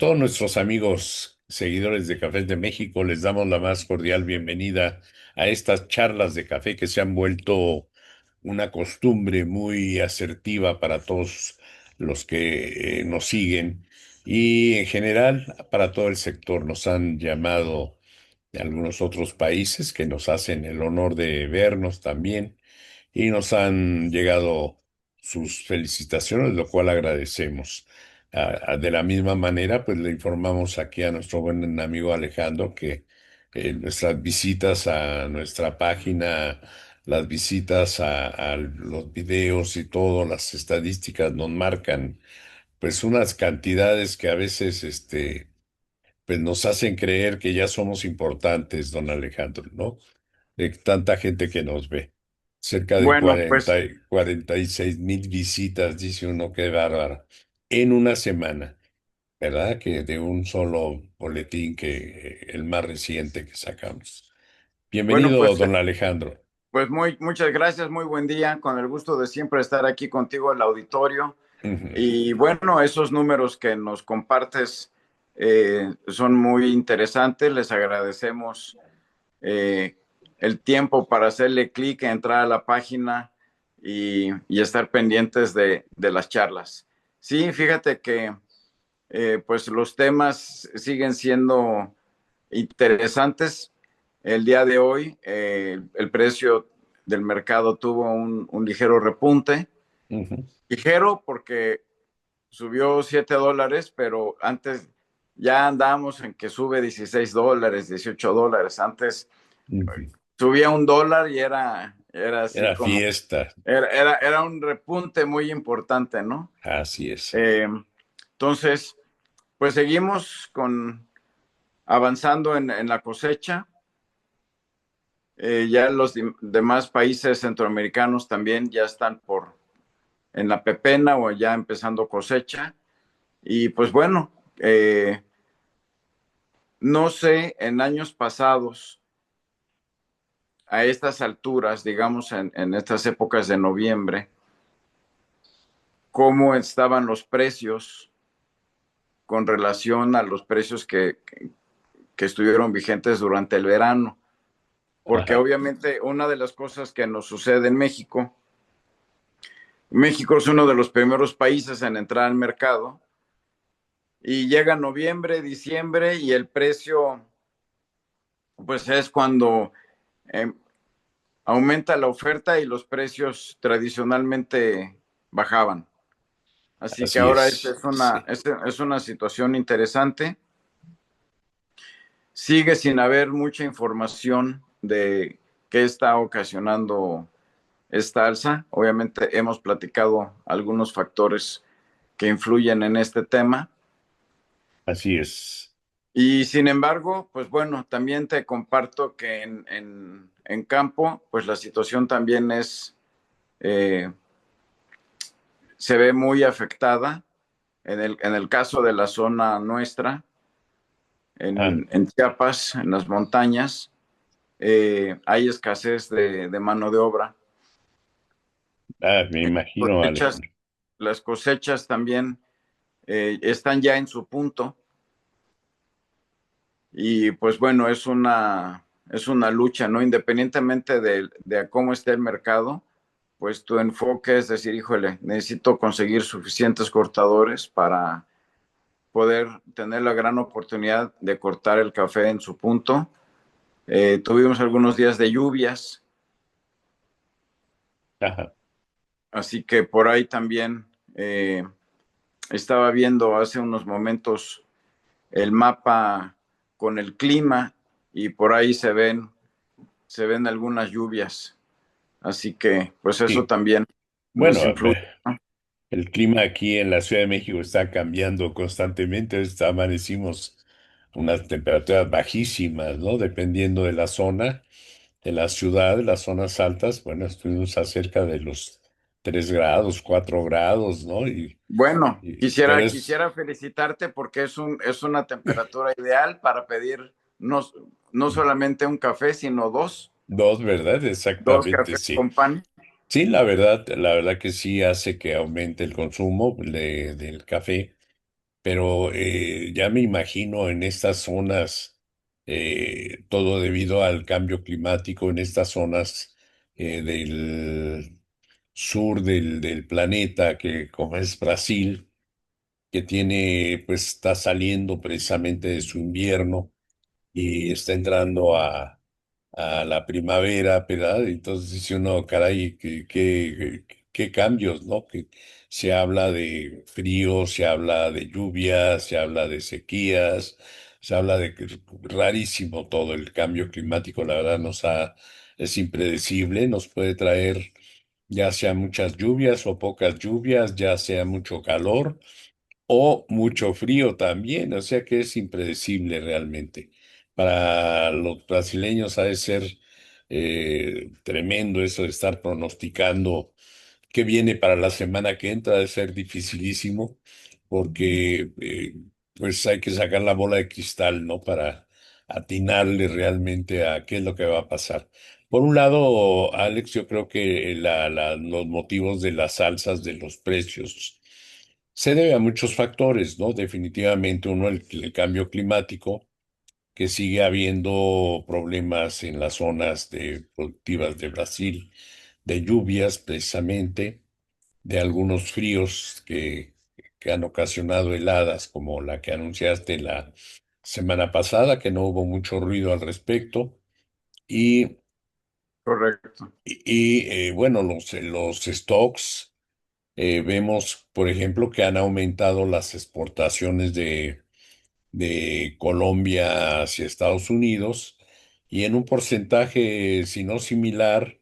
todos nuestros amigos seguidores de Cafés de México les damos la más cordial bienvenida a estas charlas de café que se han vuelto una costumbre muy asertiva para todos los que nos siguen y en general para todo el sector. Nos han llamado de algunos otros países que nos hacen el honor de vernos también y nos han llegado sus felicitaciones, lo cual agradecemos. De la misma manera, pues le informamos aquí a nuestro buen amigo Alejandro que nuestras visitas a nuestra página, las visitas a los videos y todo, las estadísticas nos marcan pues unas cantidades que a veces pues nos hacen creer que ya somos importantes, don Alejandro, ¿no? De tanta gente que nos ve. Cerca de Bueno, pues 46,000 visitas, dice uno, qué bárbaro. En una semana, ¿verdad? Que de un solo boletín que el más reciente que sacamos. bueno, Bienvenido, pues, don Alejandro. muchas gracias, muy buen día, con el gusto de siempre estar aquí contigo en el auditorio. Ujú. Y bueno, esos números que nos compartes son muy interesantes, les agradecemos eh, el tiempo para hacerle clic, entrar a la página y estar pendientes de las charlas. Sí, fíjate que pues los temas siguen siendo interesantes. El día de hoy el precio del mercado tuvo un ligero repunte, Ujú. ligero porque subió $7, pero antes ya andábamos en que sube $16, $18. Antes Ujú. subía $1 y era así Era como, fiesta, era un repunte muy importante, ¿no? así es. Eh, entonces, pues seguimos avanzando en la cosecha. Ya los demás países centroamericanos también ya están en la pepena o ya empezando cosecha. Y pues bueno, no sé en años pasados, a estas alturas, digamos en estas épocas de noviembre, cómo estaban los precios con relación a los precios que estuvieron vigentes durante el verano. Porque Ajá. obviamente una de las cosas que nos sucede en México, México es uno de los primeros países en entrar al mercado y llega noviembre, diciembre y el precio, pues es cuando eh, aumenta la oferta y los precios tradicionalmente bajaban. Así que Así ahora esta es, sí. es una situación interesante. Sigue sin haber mucha información de qué está ocasionando esta alza. Obviamente hemos platicado algunos factores que influyen en este tema. Así es. Y sin embargo, pues bueno, también te comparto que en campo, pues la situación también eh, se ve muy afectada. En el caso de la zona nuestra, Ah, en Chiapas, en las montañas, hay escasez de mano de obra. me Las imagino, cosechas, Alejandro. las cosechas también están ya en su punto y pues bueno, es una lucha, ¿no? Independientemente de cómo esté el mercado, pues tu enfoque es decir, híjole, necesito conseguir suficientes cortadores para poder tener la gran oportunidad de cortar el café en su punto. Tuvimos algunos días de lluvias, Ajá. así que por ahí también estaba viendo hace unos momentos el mapa con el clima y por ahí se ven algunas lluvias. Así que, pues eso Sí. también Bueno, nos influye, ¿no? el clima aquí en la Ciudad de México está cambiando constantemente. Amanecimos unas temperaturas bajísimas, ¿no? Dependiendo de la zona, de la ciudad, de las zonas altas. Bueno, estuvimos a cerca de los 3 grados, 4 grados, ¿no? Bueno, Pero es quisiera felicitarte porque es una temperatura ideal para pedir no, no solamente un café, sino dos, ¿verdad? dos Exactamente, cafés sí. con pan. Sí, la verdad que sí hace que aumente el consumo del café. pero ya me imagino en estas zonas, todo debido al cambio climático, en estas zonas del sur del planeta, que como es Brasil, que tiene, pues está saliendo precisamente de su invierno y está entrando a la primavera, ¿verdad? Entonces dice uno, caray, qué cambios, ¿no? Que se habla de frío, se habla de lluvias, se habla de sequías, se habla de que rarísimo todo el cambio climático, la verdad es impredecible, nos puede traer ya sea muchas lluvias o pocas lluvias, ya sea mucho calor o mucho frío también, o sea que es impredecible realmente. Para los brasileños ha de ser tremendo eso de estar pronosticando qué viene para la semana que entra, ha de ser dificilísimo, porque pues hay que sacar la bola de cristal, ¿no? Para atinarle realmente a qué es lo que va a pasar. Por un lado, Alex, yo creo que los motivos de las alzas de los precios se debe a muchos factores, ¿no? Definitivamente uno, el cambio climático, que sigue habiendo problemas en las zonas productivas de Brasil, de lluvias precisamente, de algunos fríos que han ocasionado heladas, como la que anunciaste la semana pasada, que no hubo mucho ruido al respecto, y, Correcto. bueno, los stocks. Vemos, por ejemplo, que han aumentado las exportaciones de Colombia hacia Estados Unidos y en un porcentaje, si no similar,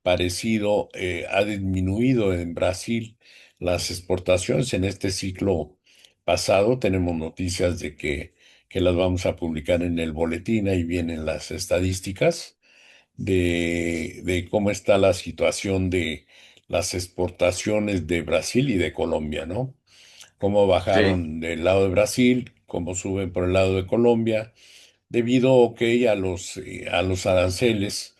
parecido, ha disminuido en Brasil las exportaciones en este ciclo pasado. Tenemos noticias que las vamos a publicar en el boletín, ahí vienen las estadísticas de cómo está la situación de las exportaciones de Brasil y de Colombia, ¿no? Cómo Sí, bajaron del lado de Brasil, cómo suben por el lado de Colombia, debido, ok, a los aranceles,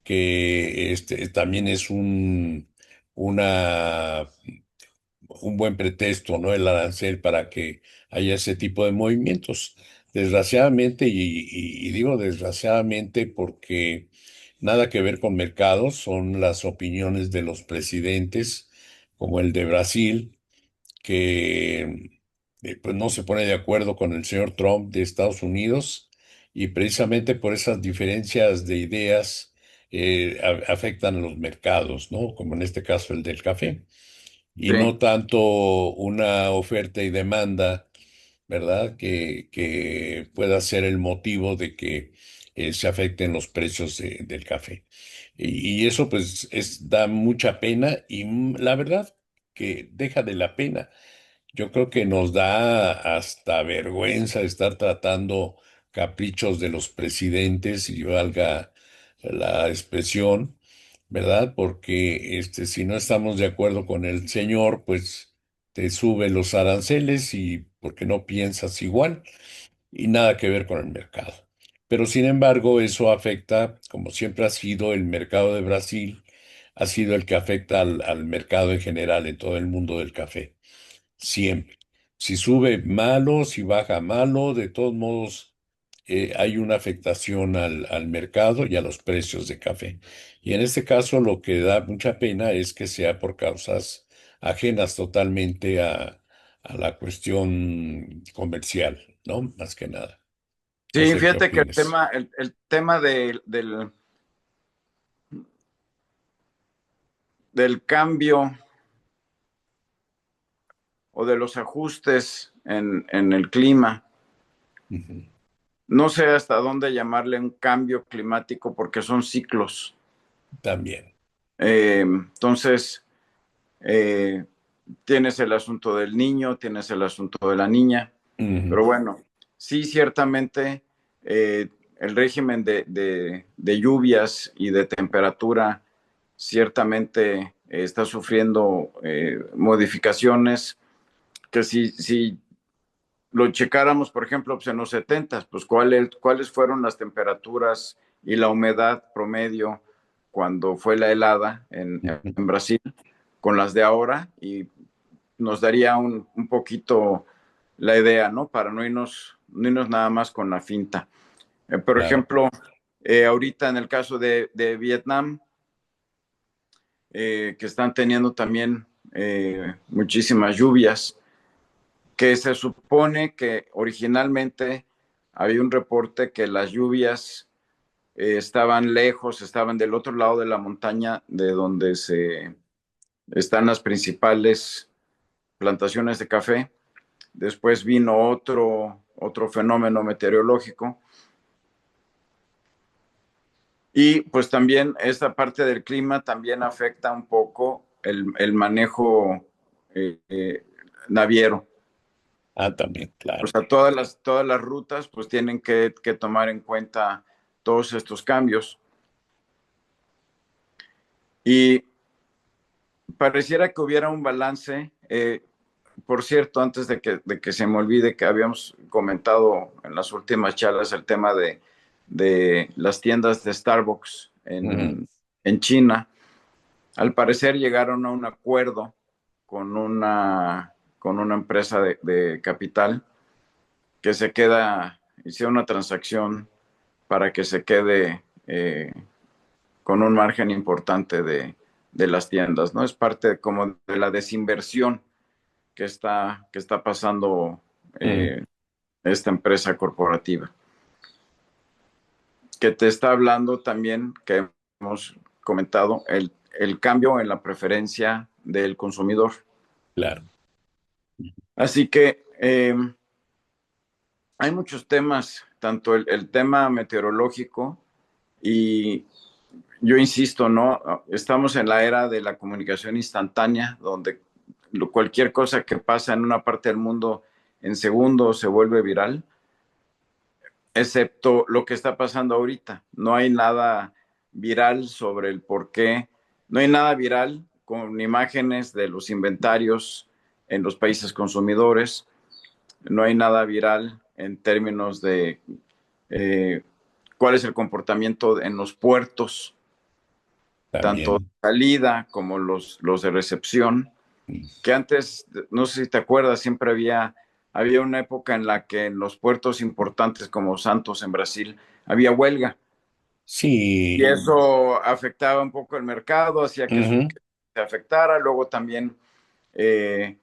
que también es una un buen pretexto, ¿no? El arancel para que haya ese tipo de movimientos. Desgraciadamente, y digo desgraciadamente porque nada que ver con mercados, son las opiniones de los presidentes, como el de Brasil, que pues no se pone de acuerdo con el señor Trump de Estados Unidos y precisamente por esas diferencias de ideas afectan a los mercados, ¿no? Como en este caso el del café y sí. no tanto una oferta y demanda, ¿verdad? Que pueda ser el motivo de que se afecten los precios del café. Y eso pues da mucha pena y la verdad que deja de la pena. Yo creo que nos da hasta vergüenza estar tratando caprichos de los presidentes, y valga la expresión, ¿verdad? Porque si no estamos de acuerdo con el señor, pues te sube los aranceles y porque no piensas igual y nada que ver con el mercado. Pero sin embargo, eso afecta, como siempre ha sido el mercado de Brasil, ha sido el que afecta al mercado en general en todo el mundo del café. Siempre. Si sube malo, si baja malo, de todos modos hay una afectación al mercado y a los precios de café. Y en este caso lo que da mucha pena es que sea por causas ajenas totalmente a la cuestión comercial, ¿no? Más que nada. No Sí, sé qué fíjate que opines. el tema del cambio o de los ajustes en el clima, Ujú. no sé hasta dónde llamarle un cambio climático porque son ciclos. También. Entonces, eh, tienes el asunto del niño, tienes el asunto de la niña, Ujú, pero bueno, sí, ciertamente el régimen de lluvias y de temperatura ciertamente está sufriendo modificaciones que si lo checáramos, por ejemplo, pues en los 70, pues cuáles fueron las temperaturas y la humedad promedio cuando fue la helada ujú. en Brasil con las de ahora y nos daría un poquito la idea, ¿no? Para no irnos nada más con la finta. Por Claro. ejemplo, ahorita en el caso de Vietnam, que están teniendo también muchísimas lluvias, que se supone que originalmente había un reporte que las lluvias estaban lejos, estaban del otro lado de la montaña de donde están las principales plantaciones de café. Después vino otro fenómeno meteorológico. Y pues también esta parte del clima también afecta un poco el manejo naviero. Ah, también, O claro. sea, todas las rutas pues tienen que tomar en cuenta todos estos cambios. Y pareciera que hubiera un balance. Por cierto, antes de que se me olvide que habíamos comentado en las últimas charlas el tema de las tiendas de Starbucks Ujú. en China. Al parecer llegaron a un acuerdo con una empresa de capital que se queda, hicieron una transacción para que se quede con un margen importante de las tiendas, ¿no? Es parte como de la desinversión que está pasando Ujú. esta empresa corporativa, que te está hablando también, que hemos comentado, el cambio en la preferencia del consumidor. Claro. Así que hay muchos temas, tanto el tema meteorológico y yo insisto, ¿no? Estamos en la era de la comunicación instantánea, donde cualquier cosa que pasa en una parte del mundo en segundos se vuelve viral, excepto lo que está pasando ahorita. No hay nada viral sobre el por qué, no hay nada viral con imágenes de los inventarios en los países consumidores, no hay nada viral en términos de eh, cuál es el comportamiento en los puertos, tanto de También. salida como los de recepción, Mm. que antes, no sé si te acuerdas, siempre había una época en la que en los puertos importantes como Santos en Brasil había huelga y Sí. eso afectaba un poco el mercado, hacía que Ujú. se afectara. Luego también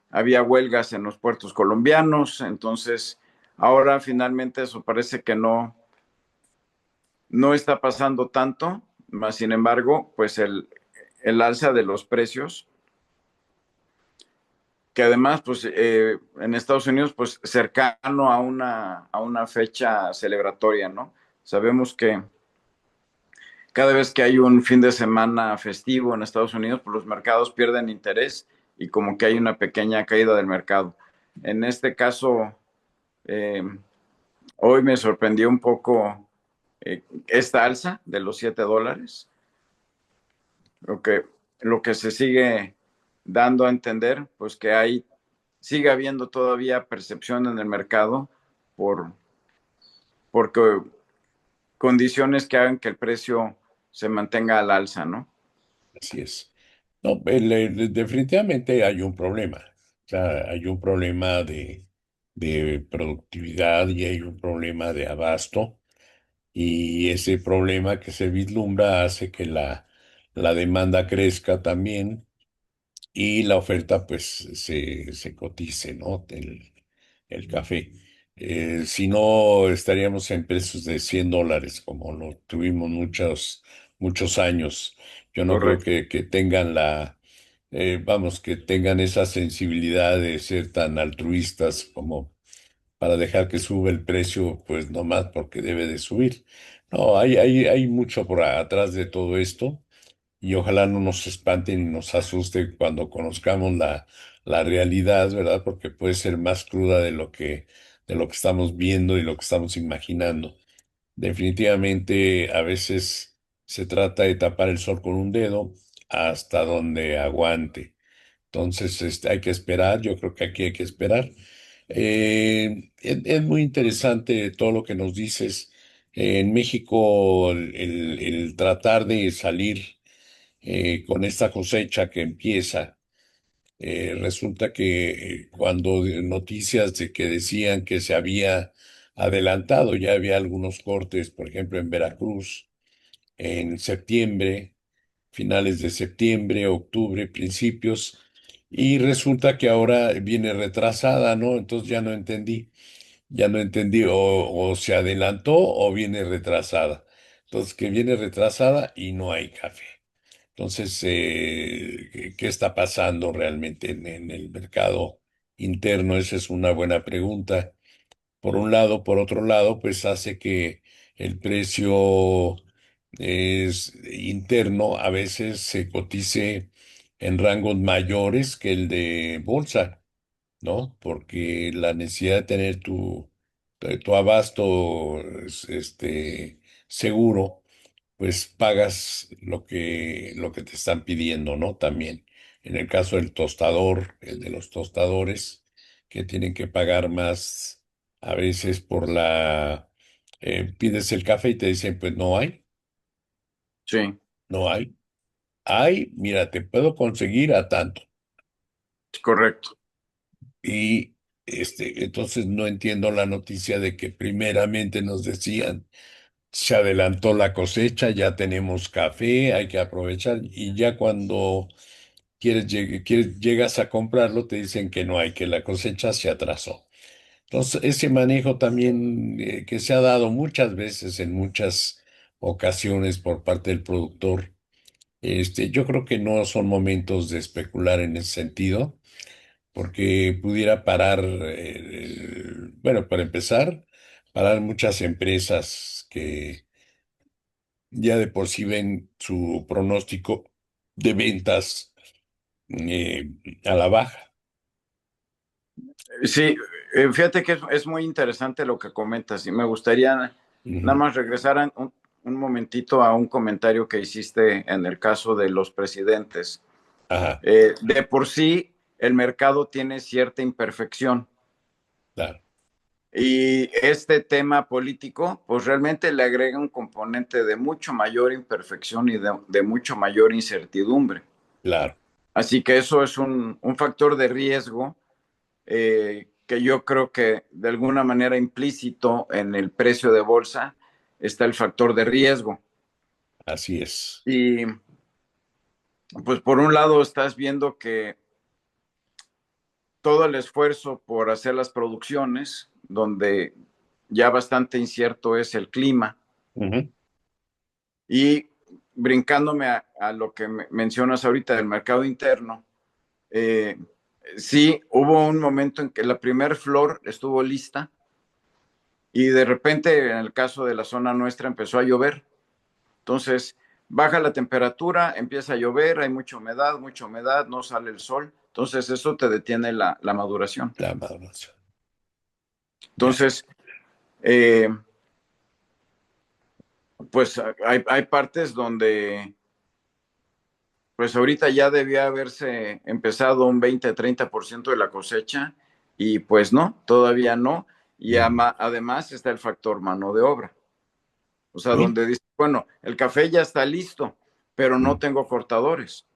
había huelgas en los puertos colombianos, entonces ahora finalmente eso parece que no está pasando tanto, más sin embargo, pues el alza de los precios, que además, pues en Estados Unidos, pues cercano a una fecha celebratoria, ¿no? Sabemos que cada vez que hay un fin de semana festivo en Estados Unidos, pues los mercados pierden interés y como que hay una pequeña caída del mercado. En este caso, eh, hoy me sorprendió un poco esta alza de los $7. Lo que, lo que se sigue dando a entender, pues que sigue habiendo todavía percepción en el mercado por, porque condiciones que hagan que el precio se mantenga al alza, ¿no? Así es. No, definitivamente hay un problema. O sea, hay un problema de productividad y hay un problema de abasto. Y ese problema que se vislumbra hace que la demanda crezca también y la oferta pues se cotice, ¿no? El café. Si no, estaríamos en precios de $100, como lo tuvimos muchos años. Yo no creo Correcto. que tengan vamos, que tengan esa sensibilidad de ser tan altruistas como para dejar que sube el precio, pues no más porque debe de subir. No, hay mucho por atrás de todo esto y ojalá no nos espanten y nos asuste cuando conozcamos la realidad, ¿verdad? Porque puede ser más cruda de lo que estamos viendo y lo que estamos imaginando. Definitivamente, a veces se trata de tapar el sol con un dedo hasta donde aguante. Entonces, hay que esperar, yo creo que aquí hay que esperar. Es muy interesante todo lo que nos dices. En México, el tratar de salir con esta cosecha que empieza. Resulta que cuando noticias de que decían que se había adelantado, ya había algunos cortes, por ejemplo, en Veracruz, en septiembre, finales de septiembre, octubre, principios, y resulta que ahora viene retrasada, ¿no? Entonces ya no entendí, o se adelantó o viene retrasada. Entonces, que viene retrasada y no hay café. Entonces, ¿qué está pasando realmente en el mercado interno? Esa es una buena pregunta. Por un lado, por otro lado, pues hace que el precio interno a veces se cotice en rangos mayores que el de bolsa, ¿no? Porque la necesidad de tener tu abasto seguro, pues pagas lo que te están pidiendo, ¿no? También. En el caso del tostador, el de los tostadores, que tienen que pagar más a veces pides el café y te dicen, pues no hay, Sí, no hay. Hay, mira, te puedo conseguir a tanto. correcto. Y entonces no entiendo la noticia de que primeramente nos decían, se adelantó la cosecha, ya tenemos café, hay que aprovechar, y ya cuando llegas a comprarlo, te dicen que no hay, que la cosecha se atrasó. Entonces, ese manejo también que se ha dado muchas veces en muchas ocasiones por parte del productor, yo creo que no son momentos de especular en ese sentido porque pudiera parar, bueno, para empezar, parar muchas empresas que ya de por sí ven su pronóstico de ventas eh, a la baja. Sí, fíjate que es muy interesante lo que comentas y me gustaría nada Ujú. más regresar un momentito a un comentario que hiciste en el caso de los presidentes. Ajá, De por sí, el mercado tiene cierta imperfección claro, y este tema político, pues realmente le agrega un componente de mucho mayor imperfección y de mucho mayor incertidumbre. claro, Así que eso es un factor de riesgo que yo creo que de alguna manera implícito en el precio de bolsa está el factor de riesgo. así es. Y pues por un lado estás viendo que todo el esfuerzo por hacer las producciones, donde ya bastante incierto es el clima, Ujú. y brincándome a lo que mencionas ahorita del mercado interno, eh, sí hubo un momento en que la primer flor estuvo lista y de repente en el caso de la zona nuestra empezó a llover. Entonces baja la temperatura, empieza a llover, hay mucha humedad, no sale el sol. Entonces eso te detiene la maduración. La maduración. Ya. Entonces, eh, pues hay partes donde, pues ahorita ya debía haberse empezado un 20-30% de la cosecha y pues no, todavía no. Y Ujú. además está el factor mano de obra. O sea, Muy, donde dice, bueno, el café ya está listo, pero no mm, tengo cortadores.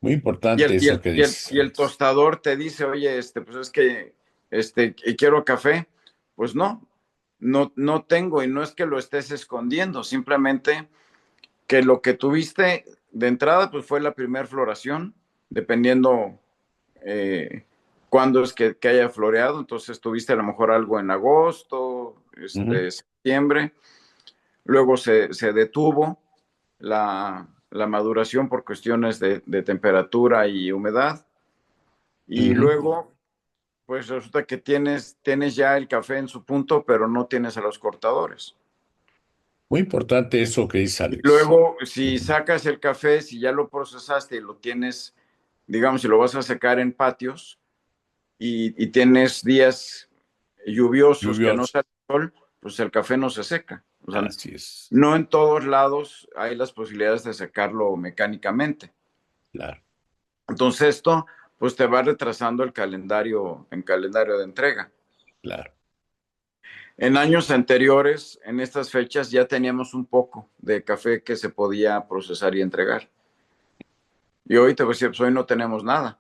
muy Y importante el, y eso el, que y el, dices, y el Alex. tostador te dice, oye, pues es que quiero café. Pues no tengo y no es que lo estés escondiendo, simplemente que lo que tuviste de entrada pues fue la primera floración, dependiendo eh, cuándo es que haya floreado. Entonces tuviste a lo mejor algo en agosto, Ujú, septiembre, luego se detuvo la maduración por cuestiones de temperatura y humedad. Y ujú. luego, pues resulta que tienes ya el café en su punto, pero no tienes a los cortadores. Muy importante eso que dices, Y Alex. luego, si Ujú, sacas el café, si ya lo procesaste y lo tienes, digamos, si lo vas a secar en patios y tienes días lluviosos que no lluvioso. sale el sol, pues el café no se seca. O sea, Así es. no en todos lados hay las posibilidades de secarlo mecánicamente. Claro, Entonces esto, pues te va retrasando el calendario, en calendario de entrega. claro. En años anteriores, en estas fechas, ya teníamos un poco de café que se podía procesar y entregar. Y hoy te voy a decir, pues hoy no tenemos nada.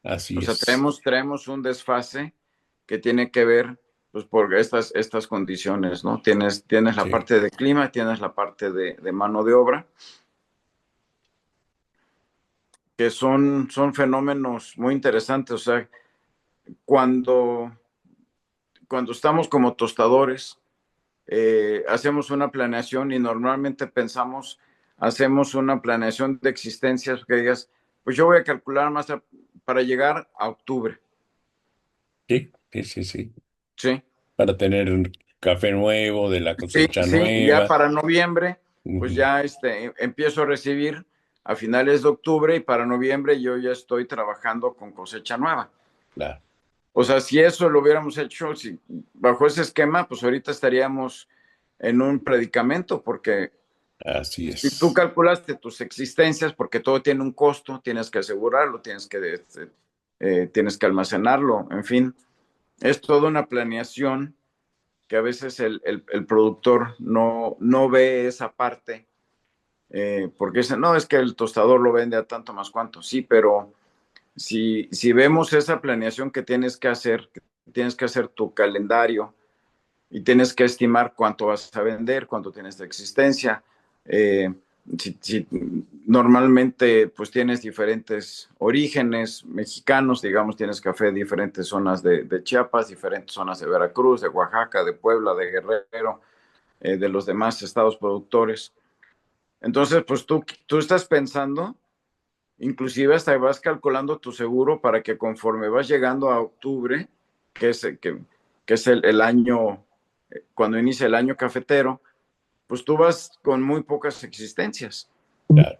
Así O sea, es. traemos un desfase que tiene que ver pues, por estas condiciones, ¿no? Tienes la Sí, parte de clima, tienes la parte de mano de obra, que son fenómenos muy interesantes. O sea, cuando, cuando estamos como tostadores, hacemos una planeación y normalmente hacemos una planeación de existencias que digas, pues yo voy a calcular para llegar a octubre, sí, sí, sí, sí. ¿sí? Para tener café nuevo, de la Sí, cosecha sí, y ya nueva. para noviembre, pues Ujú, ya empiezo a recibir a finales de octubre y para noviembre yo ya estoy trabajando con cosecha nueva. claro, O sea, si eso lo hubiéramos hecho bajo ese esquema, pues ahorita estaríamos en un predicamento, porque así si tú es. calculaste tus existencias, porque todo tiene un costo, tienes que asegurarlo, tienes que almacenarlo, en fin, es toda una planeación que a veces el productor no ve esa parte, porque dice, no, es que el tostador lo vende a tanto más cuanto, sí, pero si vemos esa planeación que tienes que hacer tu calendario y tienes que estimar cuánto vas a vender, cuánto tienes de existencia. Eh, si normalmente pues tienes diferentes orígenes mexicanos, digamos, tienes café de diferentes zonas de Chiapas, diferentes zonas de Veracruz, de Oaxaca, de Puebla, de Guerrero, de los demás estados productores. Entonces, pues tú estás pensando, inclusive hasta vas calculando tu seguro para que conforme vas llegando a octubre, que es, que es el año, cuando inicia el año cafetero, pues tú vas con muy pocas existencias. Claro,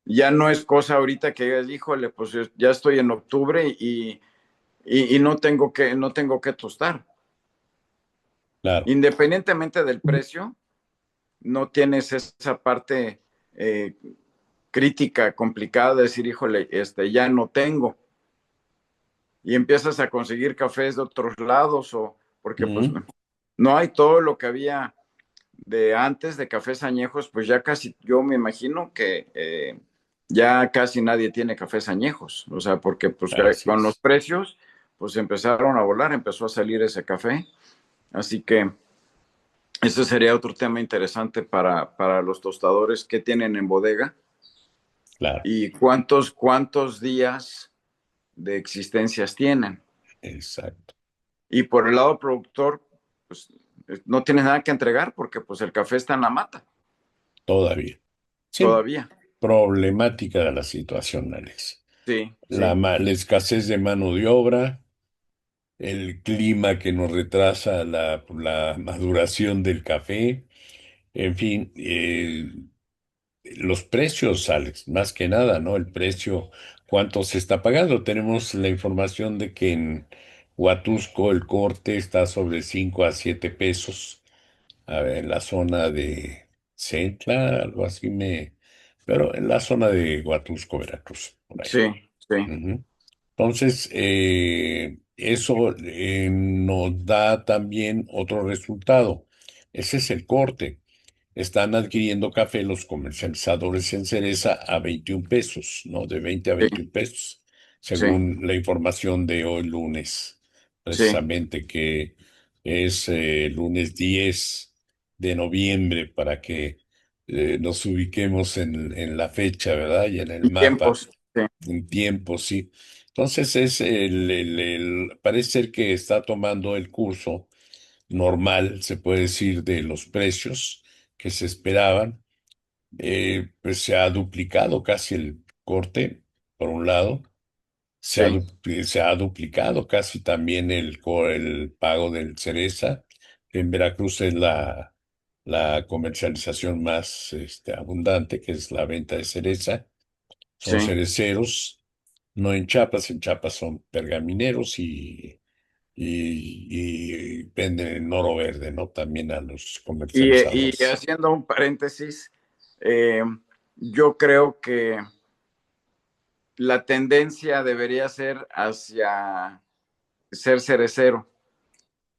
Ya no es cosa ahorita que digas, híjole, pues ya estoy en octubre y no tengo que tostar. claro. Independientemente del precio, no tienes esa parte eh, crítica, complicada de decir, híjole, ya no tengo. Y empiezas a conseguir cafés de otros lados o porque pues Ujú, no hay todo lo que había de antes de cafés añejos, pues ya casi, yo me imagino que ya casi nadie tiene cafés añejos, o sea, porque pues así con los es. precios, pues empezaron a volar, empezó a salir ese café, así que ese sería otro tema interesante para los tostadores que tienen en bodega Claro, y cuántos días de existencias tienen. exacto. Y por el lado productor, pues no tienes nada que entregar porque pues el café está en la mata Todavía. Sí, todavía. problemática de la situación, Alex. Sí, sí, La escasez de mano de obra, el clima que nos retrasa la maduración del café, en fin, los precios, Alex, más que nada, ¿no? El precio, cuánto se está pagando. Tenemos la información de que en Huatusco el corte está sobre 5 a 7 pesos. A ver, en la zona de Centla, algo así pero en la zona de Huatusco, Veracruz, por ahí. sí, sí, Ujú. Entonces, eso nos da también otro resultado. Ese es el corte. Están adquiriendo café los comercializadores en cereza a 21 pesos, ¿no? De 20 a sí, 21 pesos, sí, según la información de hoy lunes, sí. precisamente que es lunes 10 de noviembre para que nos ubiquemos en la fecha, ¿verdad? Y en el Y mapa, tiempos, sí, en tiempo, sí. Entonces parece ser que está tomando el curso normal, se puede decir, de los precios que se esperaban. Pues se ha duplicado casi el corte, por un lado. sí, Se ha duplicado casi también el pago del cereza. En Veracruz es la comercialización más abundante, que es la venta de cereza. Son sí. cereceros, no en Chiapas son pergamineros y venden en oro verde, ¿no? También a los Y comercializadores. haciendo un paréntesis, eh, yo creo que la tendencia debería ser hacia ser cerecero,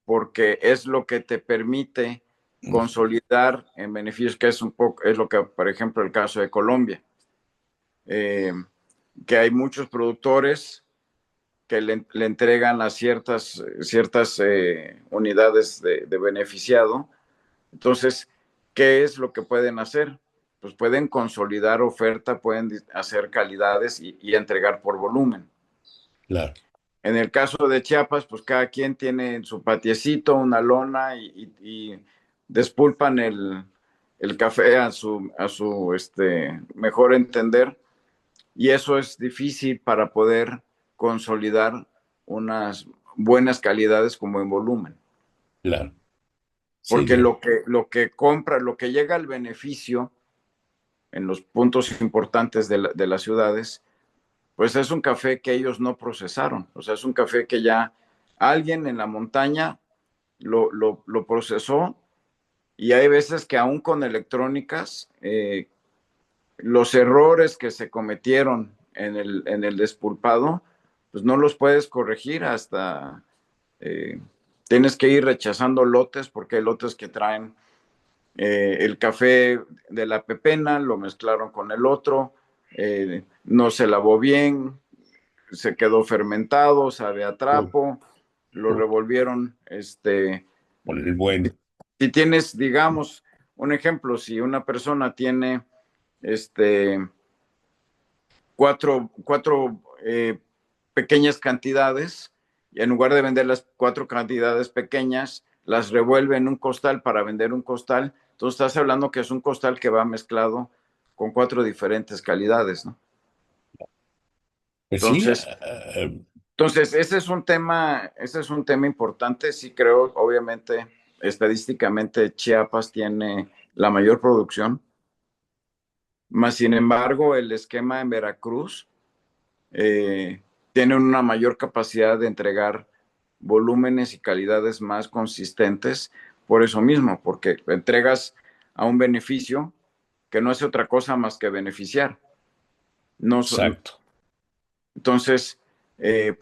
porque es lo que te permite consolidar en beneficios, que es un poco, es lo que, por ejemplo, el caso de Colombia, eh, que hay muchos productores que le entregan a ciertas unidades de beneficiado. Entonces, ¿qué es lo que pueden hacer? Pues pueden consolidar oferta, pueden hacer calidades y entregar por volumen. claro. En el caso de Chiapas, pues cada quien tiene su patiecito, una lona y despulpan el café a su mejor entender. Y eso es difícil para poder consolidar unas buenas calidades como en volumen. Claro. Sí, Porque lo que compra, lo que llega al beneficio en los puntos importantes de las ciudades, pues es un café que ellos no procesaron. O sea, es un café que ya alguien en la montaña lo procesó, y hay veces que aún con electrónicas, los errores que se cometieron en el despulpado, pues no los puedes corregir hasta, eh, tienes que ir rechazando lotes, porque hay lotes que traen el café de la pepena, lo mezclaron con el otro, no se lavó bien, se quedó fermentado, sabe a uh, trapo, lo uh, revolvieron. por el bueno. Si tienes, digamos, un ejemplo, si una persona tiene este, cuatro pequeñas cantidades, y en lugar de vender las cuatro cantidades pequeñas, las revuelve en un costal para vender un costal. Entonces estás hablando que es un costal que va mezclado con cuatro diferentes calidades, ¿no? Pues sí, Entonces, ese es un tema importante. Sí creo, obviamente, estadísticamente Chiapas tiene la mayor producción, más sin embargo, el esquema en Veracruz tiene una mayor capacidad de entregar volúmenes y calidades más consistentes por eso mismo, porque entregas a un beneficio que no es otra cosa más que beneficiar. No, exacto. entonces,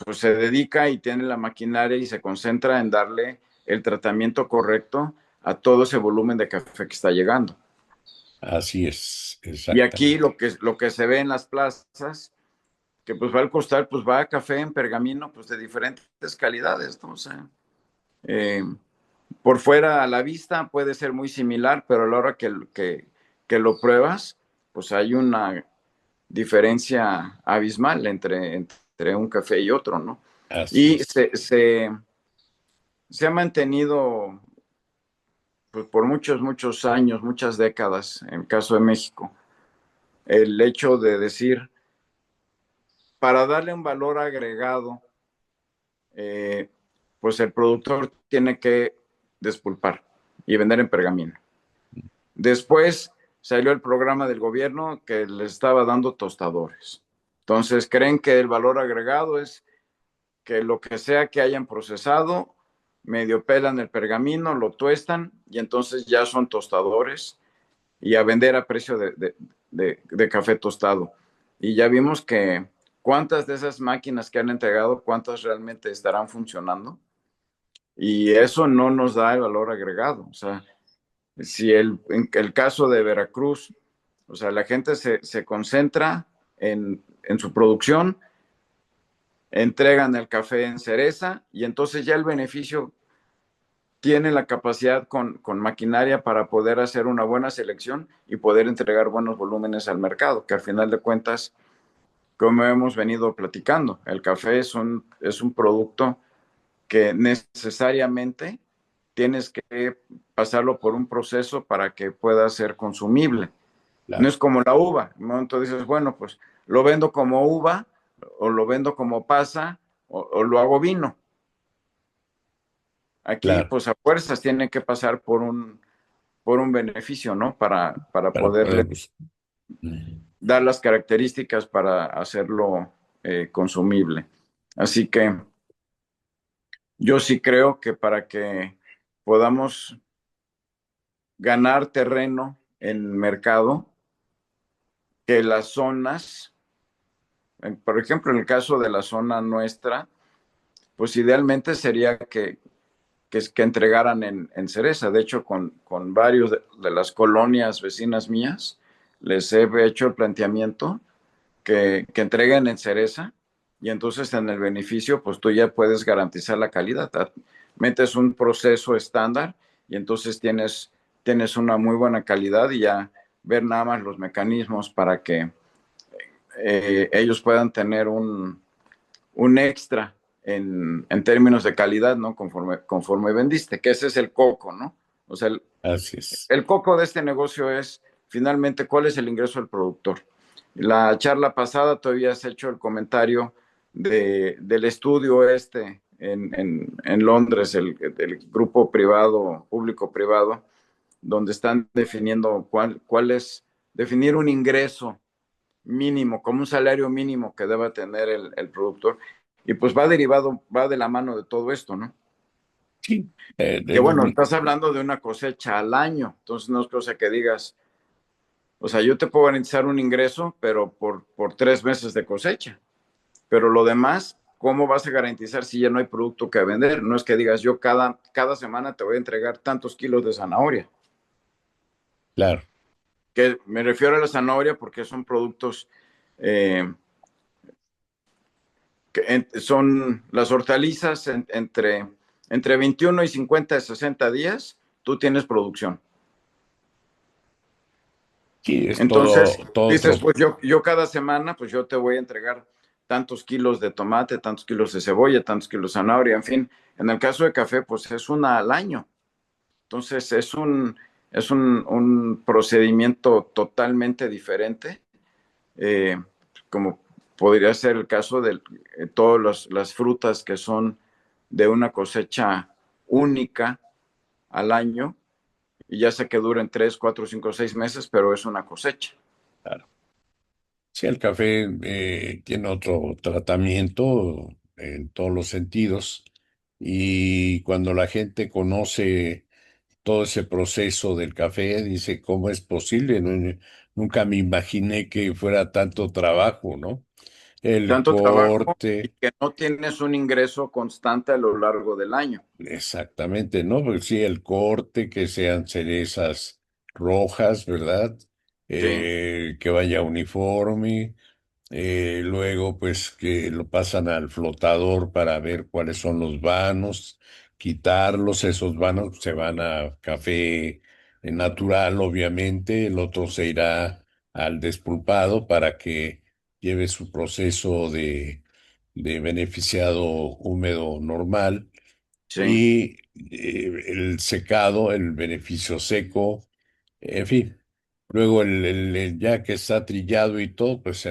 pues se dedica y tiene la maquinaria y se concentra en darle el tratamiento correcto a todo ese volumen de café que está llegando. Así es, Y aquí exactamente. lo que se ve en las plazas, que pues va al costal, pues va a café en pergamino, pues de diferentes calidades, ¿no? O sea, eh, por fuera a la vista puede ser muy similar, pero a la hora que lo pruebas, pues hay una diferencia abismal entre un café y otro, ¿no? Así Y es. se ha mantenido, pues, por muchos, muchos años, muchas décadas, en el caso de México, el hecho de decir, para darle un valor agregado, eh, pues el productor tiene que despulpar y vender en pergamino. Después salió el programa del gobierno que le estaba dando tostadores. Entonces creen que el valor agregado es que lo que sea que hayan procesado, medio pelan el pergamino, lo tuestan y entonces ya son tostadores, y a vender a precio de café tostado. Y ya vimos que cuántas de esas máquinas que han entregado, cuántas realmente estarán funcionando. Y eso no nos da el valor agregado. O sea, si en el caso de Veracruz, o sea, la gente se concentra en su producción, entregan el café en cereza y entonces ya el beneficio tiene la capacidad con maquinaria para poder hacer una buena selección y poder entregar buenos volúmenes al mercado, que al final de cuentas, como hemos venido platicando, el café es un producto que necesariamente tienes que pasarlo por un proceso para que pueda ser consumible. No Claro, es como la uva. En un momento dices, bueno, pues lo vendo como uva, o lo vendo como pasa, o lo hago vino. Aquí, claro, pues a fuerzas tiene que pasar por un beneficio, ¿no? Para para poderle poderlos. dar las características para hacerlo consumible. Así que yo sí creo que para que podamos ganar terreno en mercado, que las zonas, por ejemplo, en el caso de la zona nuestra, pues idealmente sería que entregaran en cereza. De hecho, con varios de las colonias vecinas mías, les he hecho el planteamiento que entreguen en cereza, y entonces en el beneficio, pues tú ya puedes garantizar la calidad. Metes un proceso estándar y entonces tienes una muy buena calidad y ya ver nada más los mecanismos para que ellos puedan tener un extra en términos de calidad, ¿no? Conforme vendiste, que ese es el coco, ¿no? O sea, Así es. el coco de este negocio es finalmente cuál es el ingreso del productor. La charla pasada todavía has hecho el comentario del estudio este en Londres, el grupo privado, público-privado, donde están definiendo cuál es, definir un ingreso mínimo, como un salario mínimo que deba tener el productor. Y pues va derivado, va de la mano de todo esto, ¿no? Sí, Que bueno, estás hablando de una cosecha al año, entonces no es cosa que digas, o sea, yo te puedo garantizar un ingreso, pero por 3 meses de cosecha, pero lo demás, ¿cómo vas a garantizar si ya no hay producto que vender? No es que digas, yo cada semana te voy a entregar tantos kilos de zanahoria, claro. que me refiero a la zanahoria porque son productos eh, son las hortalizas entre 21 y 50 y 60 días, tú tienes producción. Sí, es Entonces, todo dices, otro. pues yo cada semana, pues yo te voy a entregar tantos kilos de tomate, tantos kilos de cebolla, tantos kilos de zanahoria, en fin. En el caso de café, pues es una al año. Entonces, es un procedimiento totalmente diferente, eh, como podría ser el caso de todas las frutas que son de una cosecha única al año, y ya sé que duren 3, 4, 5, 6 meses, pero es una cosecha. Claro. Sí, el café tiene otro tratamiento en todos los sentidos y cuando la gente conoce todo ese proceso del café, dice, ¿cómo es posible? Nunca me imaginé que fuera tanto trabajo, ¿no? El Tanto trabajo y corte. que no tienes un ingreso constante a lo largo del año. Exactamente, ¿no? Porque sí, el corte, que sean cerezas rojas, ¿verdad? Sí, Que vaya uniforme, luego pues que lo pasan al flotador para ver cuáles son los vanos, quitarlos, esos vanos se van a café natural, obviamente, el otro se irá al despulpado para que lleve su proceso de beneficiado húmedo normal sí, y el secado, el beneficio seco, en fin. Luego ya que está trillado y todo, pues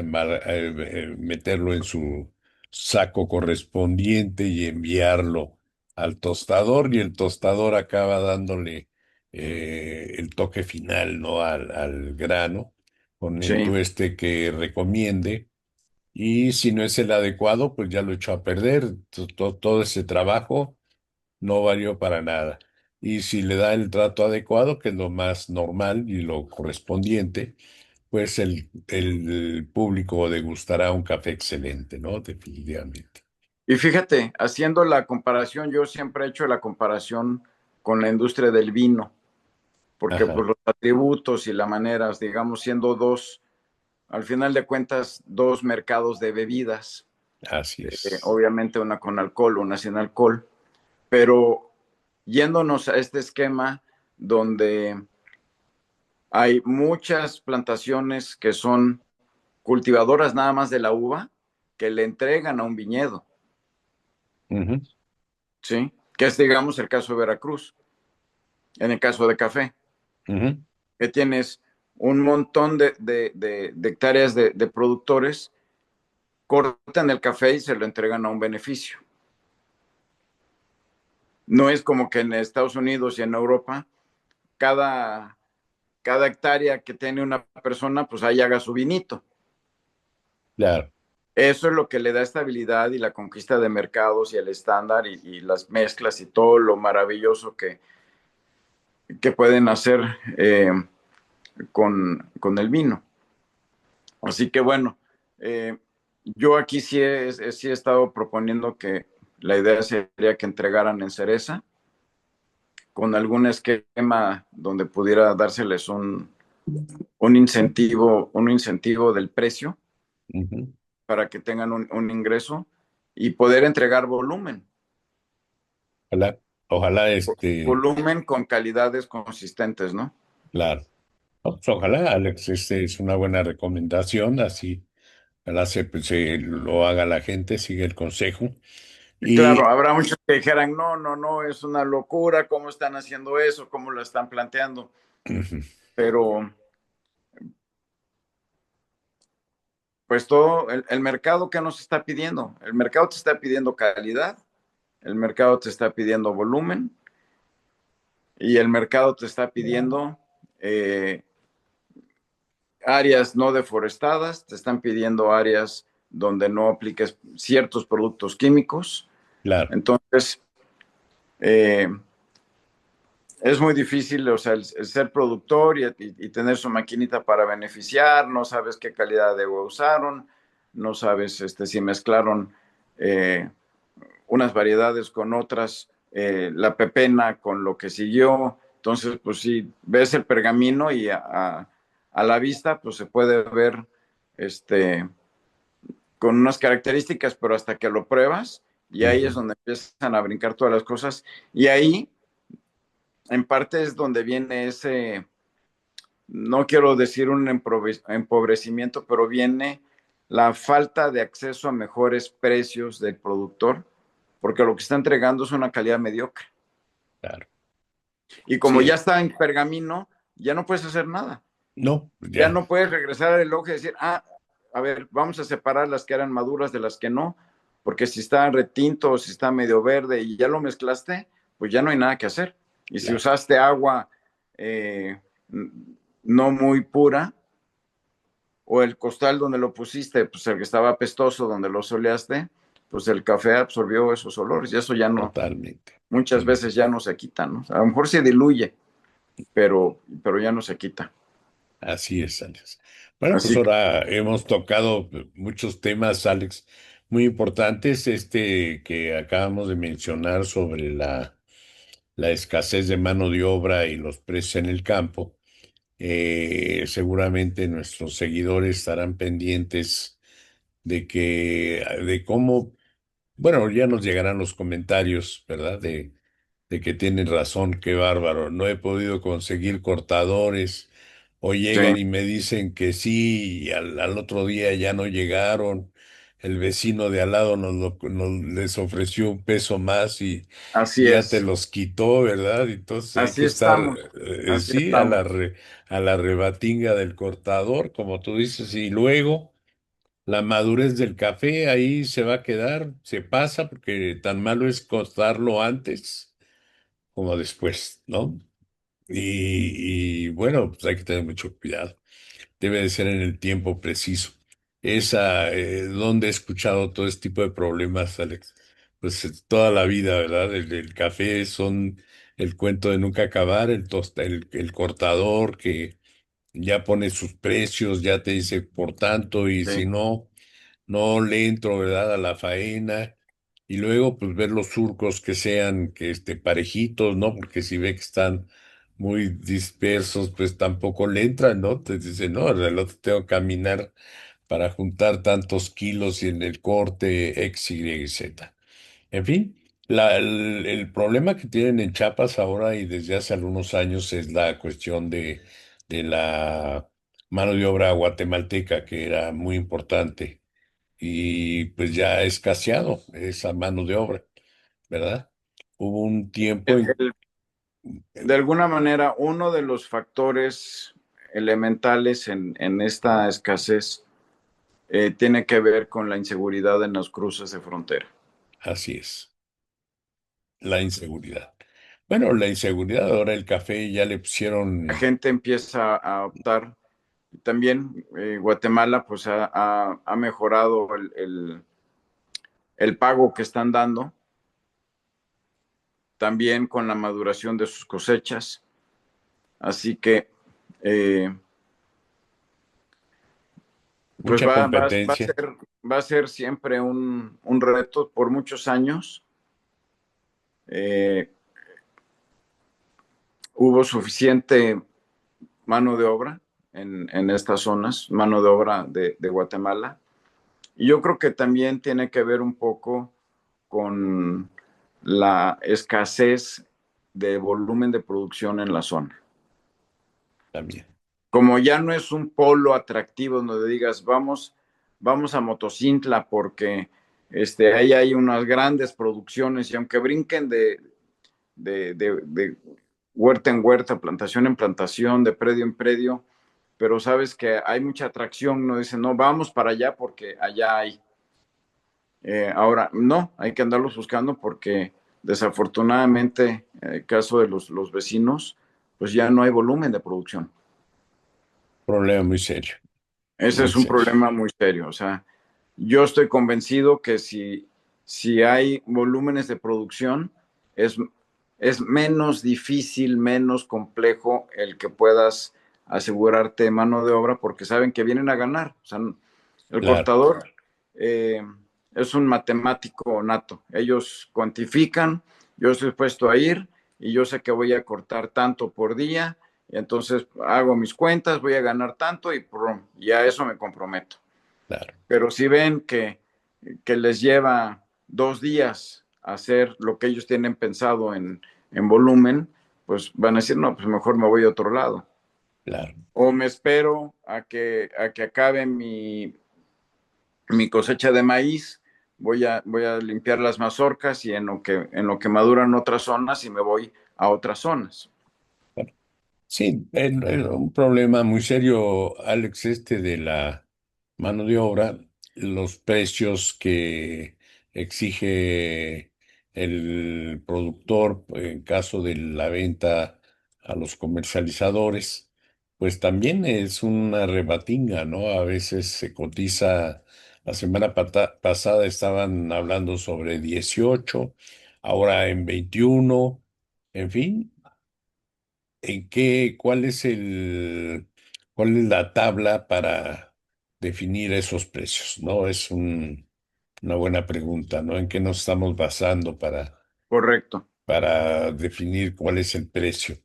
meterlo en su saco correspondiente y enviarlo al tostador y el tostador acaba dándole el toque final, ¿no? Al grano con el sí. tueste que recomiende. Y si no es el adecuado, pues ya lo echó a perder. Todo ese trabajo no valió para nada. Y si le da el trato adecuado, que es lo más normal y lo correspondiente, pues el público degustará un café excelente, ¿no? Definitivamente. Y fíjate, haciendo la comparación, yo siempre he hecho la comparación con la industria del vino, porque pues Ajá, los atributos y las maneras, digamos, siendo dos, al final de cuentas, dos mercados de bebidas, así es. obviamente una con alcohol, una sin alcohol, pero yéndonos a este esquema donde hay muchas plantaciones que son cultivadoras nada más de la uva, que le entregan a un viñedo, Ujú, ¿sí? Que es, digamos, el caso de Veracruz, en el caso de café, ujú, que tienes un montón de hectáreas de productores, cortan el café y se lo entregan a un beneficio. No es como que en Estados Unidos y en Europa, cada, cada hectárea que tiene una persona, pues ahí haga su vinito. claro. Eso es lo que le da estabilidad y la conquista de mercados y el estándar y las mezclas y todo lo maravilloso que pueden hacer con el vino. Así que bueno, eh, yo aquí sí he estado proponiendo que la idea sería que entregaran en cereza con algún esquema donde pudiera dárseles un incentivo del precio, Ujú. para que tengan un ingreso y poder entregar volumen. Ojalá, ojalá, Volumen con calidades consistentes, ¿no? claro. No, pues ojalá, Alex, este es una buena recomendación, así, ojalá se lo haga la gente, sigue el consejo. Claro, Y habrá muchos que dijeran, no, no, no, es una locura, ¿cómo están haciendo eso? ¿Cómo lo están planteando? ujú, Pero, pues todo, el mercado, ¿qué nos está pidiendo? El mercado te está pidiendo calidad, el mercado te está pidiendo volumen y el mercado te está pidiendo eh, áreas no deforestadas, te están pidiendo áreas donde no apliques ciertos productos químicos. claro, Entonces, eh, es muy difícil, o sea, el ser productor y tener su maquinita para beneficiar, no sabes qué calidad de agua usaron, no sabes si mezclaron eh, unas variedades con otras, la pepena con lo que siguió. Entonces, pues sí, ves el pergamino y a la vista, pues se puede ver con unas características, pero hasta que lo pruebas, y ahí es ujú, donde empiezan a brincar todas las cosas. Y ahí, en parte, es donde viene ese, no quiero decir un empobrecimiento, pero viene la falta de acceso a mejores precios del productor, porque lo que está entregando es una calidad mediocre. claro. Y como ya Sí, está en pergamino, ya no puedes hacer nada. no, Ya ya, no puedes regresar al reloj y decir, a ver, vamos a separar las que eran maduras de las que no, porque si está retinto o si está medio verde y ya lo mezclaste, pues ya no hay nada que hacer. Y si claro, usaste agua eh, no muy pura, o el costal donde lo pusiste, pues el que estaba apestoso, donde lo soleaste, pues el café absorbió esos olores y eso ya no, totalmente. muchas Ujú. veces ya no se quita, ¿no? A lo mejor se diluye, pero ya no se quita. Así es, Alex. Bueno, pues Así que ahora hemos tocado muchos temas, Alex, muy importantes. Este que acabamos de mencionar sobre la escasez de mano de obra y los precios en el campo. Seguramente nuestros seguidores estarán pendientes de cómo, bueno, ya nos llegarán los comentarios, ¿verdad? De que tienen razón, qué bárbaro. No he podido conseguir cortadores o llegan sí, y me dicen que sí y al otro día ya no llegaron. El vecino de al lado les ofreció un peso más y así ya te es, los quitó, ¿verdad? Entonces hay así que estar, estamos, así sí, estamos. a la rebatinga del cortador, como tú dices, y luego la madurez del café ahí se va a quedar, se pasa, porque tan malo es cortarlo antes como después, ¿no? Y bueno, pues hay que tener mucho cuidado. Debe de ser en el tiempo preciso. Donde he escuchado todo este tipo de problemas, Alex. Pues toda la vida, ¿verdad? El café son el cuento de nunca acabar, el cortador que ya pone sus precios, ya te dice por tanto, y si Sí, no, no le entro, ¿verdad? A la faena. Y luego, pues ver los surcos que sean, que parejitos, ¿no? Porque si ve que están muy dispersos, pues tampoco le entran, ¿no? Te dice, no, el otro tengo que caminar para juntar tantos kilos y en el corte X, Y, Z. En fin, el problema que tienen en Chiapas ahora y desde hace algunos años es la cuestión de la mano de obra guatemalteca, que era muy importante y pues ya ha escaseado esa mano de obra, ¿verdad? Hubo un tiempo El- en... el- de alguna manera, uno de los factores elementales en esta escasez tiene que ver con la inseguridad en los cruces de frontera. Así es, la inseguridad. Bueno, la inseguridad, ahora el café ya le La pusieron, gente empieza a optar. También Guatemala pues ha mejorado el pago que están dando, también con la maduración de sus cosechas. Así que eh, pues mucha competencia, va a ser siempre un reto por muchos años. Eh, Hubo suficiente mano de obra en estas zonas, mano de obra de Guatemala. Y yo creo que también tiene que ver un poco con la escasez de volumen de producción en la zona. también. Como ya no es un polo atractivo donde digas, vamos a Motocintla porque ahí hay unas grandes producciones y aunque brinquen de huerta en huerta, plantación en plantación, de predio en predio, pero sabes que hay mucha atracción, no dicen, no, vamos para allá porque allá hay. Ahora, no, hay que andarlos buscando porque desafortunadamente, en el caso de los vecinos, pues ya no hay volumen de producción. Problema muy serio, Ese muy es un serio. problema muy serio. O sea, yo estoy convencido que si hay volúmenes de producción, es, es menos difícil, menos complejo el que puedas asegurarte mano de obra porque saben que vienen a ganar. O sea, el Claro, cortador eh, es un matemático nato. Ellos cuantifican, yo estoy dispuesto a ir y yo sé que voy a cortar tanto por día y entonces hago mis cuentas, voy a ganar tanto y a eso me comprometo. claro, Pero si ven que les lleva 2 días hacer lo que ellos tienen pensado en volumen, pues van a decir, no, pues mejor me voy a otro lado. claro. O me espero a que acabe mi cosecha de maíz, voy a limpiar las mazorcas y en lo que maduran otras zonas y me voy a otras zonas. Sí, un problema muy serio, Alex, este de la mano de obra, los precios que exige el productor en caso de la venta a los comercializadores, pues también es una rebatinga, ¿no? A veces se cotiza, la semana pasada estaban hablando sobre 18, ahora en 21, en fin. ¿Cuál es la tabla para definir esos precios? ¿No? Es una buena pregunta, ¿no? ¿En qué nos estamos basando Correcto. para definir cuál es el precio?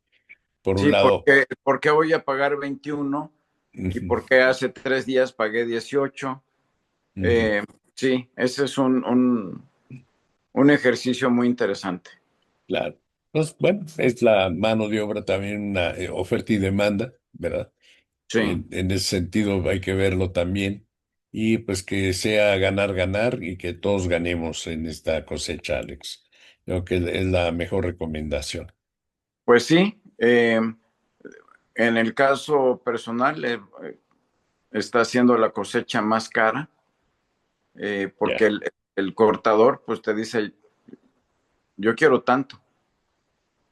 Por un Sí, lado, ¿por qué voy a pagar 21 y ujú, por qué hace 3 días pagué 18? ujú, Eh, sí, ese es un ejercicio muy interesante. claro. Pues bueno, es la mano de obra también una oferta y demanda, ¿verdad? Sí, En ese sentido hay que verlo también y pues que sea ganar, ganar y que todos ganemos en esta cosecha, Alex. Creo que es la mejor recomendación. pues sí. En el caso personal, está haciendo la cosecha más cara porque Ya, el cortador, pues te dice, yo quiero tanto.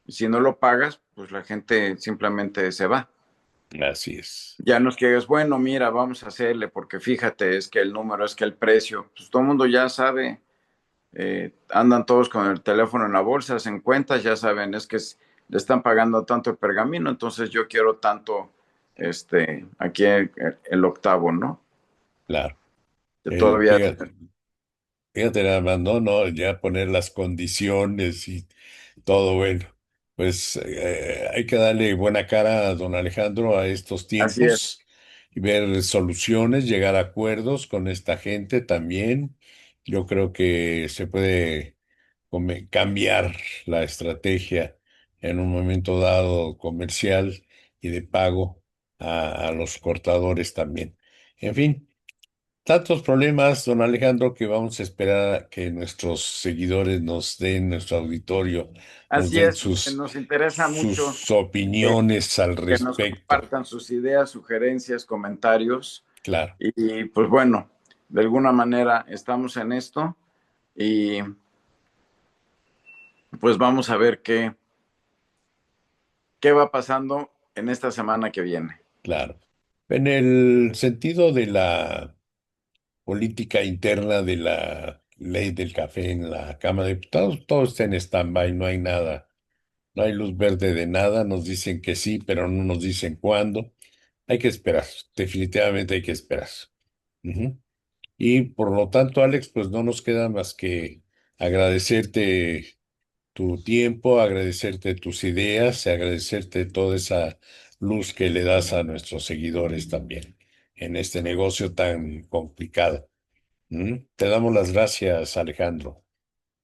Y si no lo pagas, pues la gente simplemente se va. así es. Ya no es que es bueno, mira, vamos a hacerle, porque fíjate, es que el número, es que el precio, pues todo el mundo ya sabe, andan todos con el teléfono en la bolsa, hacen cuentas, ya saben, es que le están pagando tanto el pergamino, entonces yo quiero tanto, aquí el octavo, ¿no? Claro. Que todavía, Fíjate nada más, no, no, ya poner las condiciones y todo, bueno, pues hay que darle buena cara a don Alejandro a estos así es, tiempos y ver soluciones, llegar a acuerdos con esta gente también. Yo creo que se puede cambiar la estrategia en un momento dado comercial y de pago a los cortadores también. En fin. Tantos problemas, don Alejandro, que vamos a esperar a que nuestros seguidores nos den, nuestro auditorio, nos así den es, nos interesa mucho sus que, opiniones al que nos respecto. compartan sus ideas, sugerencias, comentarios, Claro, y pues bueno, de alguna manera estamos en esto y pues vamos a ver qué va pasando en esta semana que viene. claro. En el sentido de la política interna de la ley del café en la Cámara de Diputados, todo está en stand-by, no hay nada, no hay luz verde de nada, nos dicen que sí, pero no nos dicen cuándo. Hay que esperar, definitivamente hay que esperar. Ujú. Y por lo tanto, Alex, pues no nos queda más que agradecerte tu tiempo, agradecerte tus ideas y agradecerte toda esa luz que le das a nuestros seguidores también en este negocio tan complicado. Te damos las gracias, Alejandro.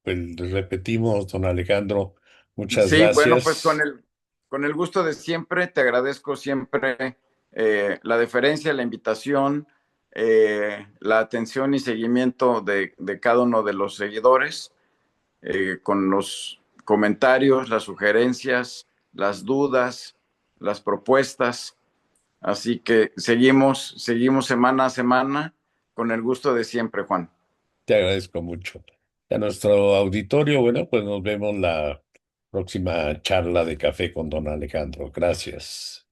Pues repetimos, don Alejandro, muchas Sí, bueno, pues gracias. con el gusto de siempre, te agradezco siempre la deferencia, la invitación, la atención y seguimiento de cada uno de los seguidores, con los comentarios, las sugerencias, las dudas, las propuestas. Así que seguimos semana a semana con el gusto de siempre, Juan. Te agradezco mucho. A nuestro auditorio, bueno, pues nos vemos la próxima charla de café con don Alejandro. Gracias.